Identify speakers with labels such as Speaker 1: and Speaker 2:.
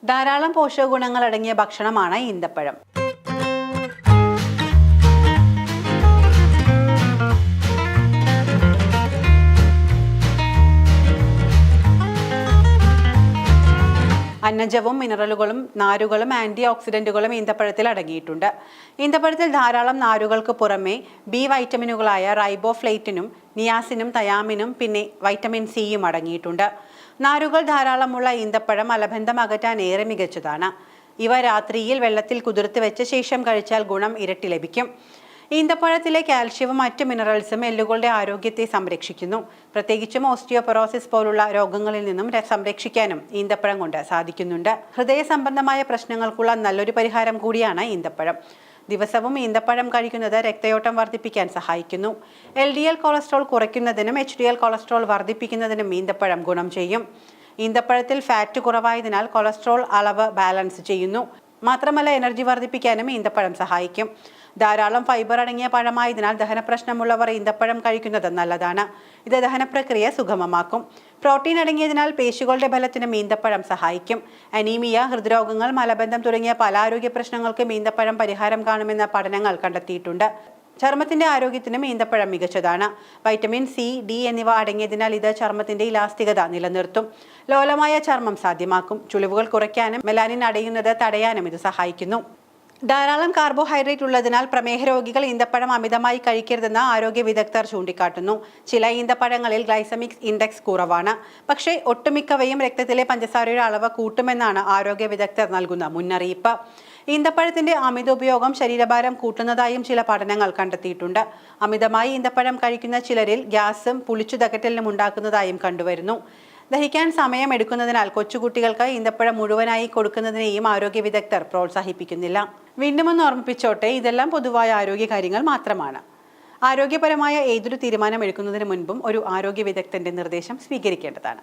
Speaker 1: ധാരാളം പോഷകഗുണങ്ങൾ അടങ്ങിയ ഭക്ഷണമാണ് ഈന്തപ്പഴം. അന്നജവും മിനറലുകളും നാരുകളും ആന്റി ഓക്സിഡന്റുകളും ഈന്തപ്പഴത്തിൽ അടങ്ങിയിട്ടുണ്ട്. ഈന്തപ്പഴത്തിൽ ധാരാളം നാരുകൾക്ക് പുറമെ ബി വൈറ്റമിനുകളായ റൈബോഫ്ലേറ്റിനും നിയാസിനും തയാമിനും പിന്നെ വൈറ്റമിൻ സിയും അടങ്ങിയിട്ടുണ്ട്. നാരുകൾ ധാരാളമുള്ള ഈന്തപ്പഴം മലബന്ധം അകറ്റാൻ ഏറെ മികച്ചതാണ്. ഇവ രാത്രിയിൽ വെള്ളത്തിൽ കുതിർത്ത് വെച്ച ശേഷം കഴിച്ചാൽ ഗുണം ഇരട്ടി ലഭിക്കും. ഈന്തപ്പഴത്തിലെ കാൽഷ്യവും മറ്റ് മിനറൽസും എല്ലുകളുടെ ആരോഗ്യത്തെ സംരക്ഷിക്കുന്നു. പ്രത്യേകിച്ചും ഓസ്റ്റിയോപൊറോസിസ് പോലുള്ള രോഗങ്ങളിൽ നിന്നും സംരക്ഷിക്കാനും ഈന്തപ്പഴം കൊണ്ട് സാധിക്കുന്നുണ്ട്. ഹൃദയ സംബന്ധമായ പ്രശ്നങ്ങൾക്കുള്ള നല്ലൊരു പരിഹാരം കൂടിയാണ് ഈന്തപ്പഴം. ദിവസവും ഈന്തപ്പഴം കഴിക്കുന്നത് രക്തയോട്ടം വർദ്ധിപ്പിക്കാൻ സഹായിക്കുന്നു. LDL കൊളസ്ട്രോൾ കുറയ്ക്കുന്നതിനും HDL കൊളസ്ട്രോൾ വർദ്ധിപ്പിക്കുന്നതിനും ഈന്തപ്പഴം ഗുണം ചെയ്യും. ഈന്തപ്പഴത്തിൽ ഫാറ്റ് കുറവായതിനാൽ കൊളസ്ട്രോൾ അളവ് ബാലൻസ് ചെയ്യുന്നു. മാത്രമല്ല എനർജി വർദ്ധിപ്പിക്കാനും ഈന്തപ്പഴം സഹായിക്കും. ധാരാളം ഫൈബർ അടങ്ങിയ പഴമായതിനാൽ ദഹനപ്രശ്നമുള്ളവർ ഈന്തപ്പഴം കഴിക്കുന്നത് നല്ലതാണ്. ഇത് ദഹനപ്രക്രിയ സുഗമമാക്കും. പ്രോട്ടീൻ അടങ്ങിയതിനാൽ പേശികളുടെ ബലത്തിനും ഈന്തപ്പഴം സഹായിക്കും. അനീമിയ, ഹൃദ്രോഗങ്ങൾ, മലബന്ധം തുടങ്ങിയ പല ആരോഗ്യ പ്രശ്നങ്ങൾക്കും ഈന്തപ്പഴം പരിഹാരം കാണുമെന്ന പഠനങ്ങൾ കണ്ടെത്തിയിട്ടുണ്ട്. ചർമ്മത്തിന്റെ ആരോഗ്യത്തിനും ഈന്തപ്പഴം മികച്ചതാണ്. വൈറ്റമിൻ സി, ഡി എന്നിവ അടങ്ങിയതിനാൽ ഇത് ചർമ്മത്തിന്റെ ഇലാസ്തികത നിലനിർത്തും. ലോലമായ ചർമ്മം സാധ്യമാക്കും. ചുളിവുകൾ കുറയ്ക്കാനും മെലാനിൻ അടയുന്നത് തടയാനും ഇത് സഹായിക്കുന്നു. ധാരാളം കാർബോഹൈഡ്രേറ്റ് ഉള്ളതിനാൽ പ്രമേഹ രോഗികൾ ഈന്തപ്പഴം അമിതമായി കഴിക്കരുതെന്ന് ആരോഗ്യ വിദഗ്ധർ ചൂണ്ടിക്കാട്ടുന്നു. ചില ഈന്തപ്പഴങ്ങളിൽ ഗ്ലൈസമിക് ഇൻഡെക്സ് കുറവാണ്. പക്ഷേ ഒട്ടുമിക്കവയും രക്തത്തിലെ പഞ്ചസാരയുടെ അളവ് കൂട്ടുമെന്നാണ് ആരോഗ്യ വിദഗ്ധർ നൽകുന്ന മുന്നറിയിപ്പ്. ഈന്തപ്പഴത്തിന്റെ അമിത ഉപയോഗം ശരീരഭാരം കൂട്ടുന്നതായും ചില പഠനങ്ങൾ കണ്ടെത്തിയിട്ടുണ്ട്. അമിതമായി ഈന്തപ്പഴം കഴിക്കുന്ന ചിലരിൽ ഗ്യാസും പുളിച്ചുതകറ്റലിനും ഉണ്ടാക്കുന്നതായും കണ്ടുവരുന്നു. ദഹിക്കാൻ സമയമെടുക്കുന്നതിനാൽ കൊച്ചുകുട്ടികൾക്ക് ഈന്തപ്പഴം മുഴുവനായി കൊടുക്കുന്നതിനെയും ആരോഗ്യ വിദഗ്ധർ പ്രോത്സാഹിപ്പിക്കുന്നില്ല. വീണ്ടും ഒന്ന് ഓർമ്മിപ്പിച്ചോട്ടെ, ഇതെല്ലാം പൊതുവായ ആരോഗ്യ കാര്യങ്ങൾ മാത്രമാണ്. ആരോഗ്യപരമായ ഏതൊരു തീരുമാനം എടുക്കുന്നതിന് മുൻപും ഒരു ആരോഗ്യ വിദഗ്ധന്റെ നിർദ്ദേശം സ്വീകരിക്കേണ്ടതാണ്.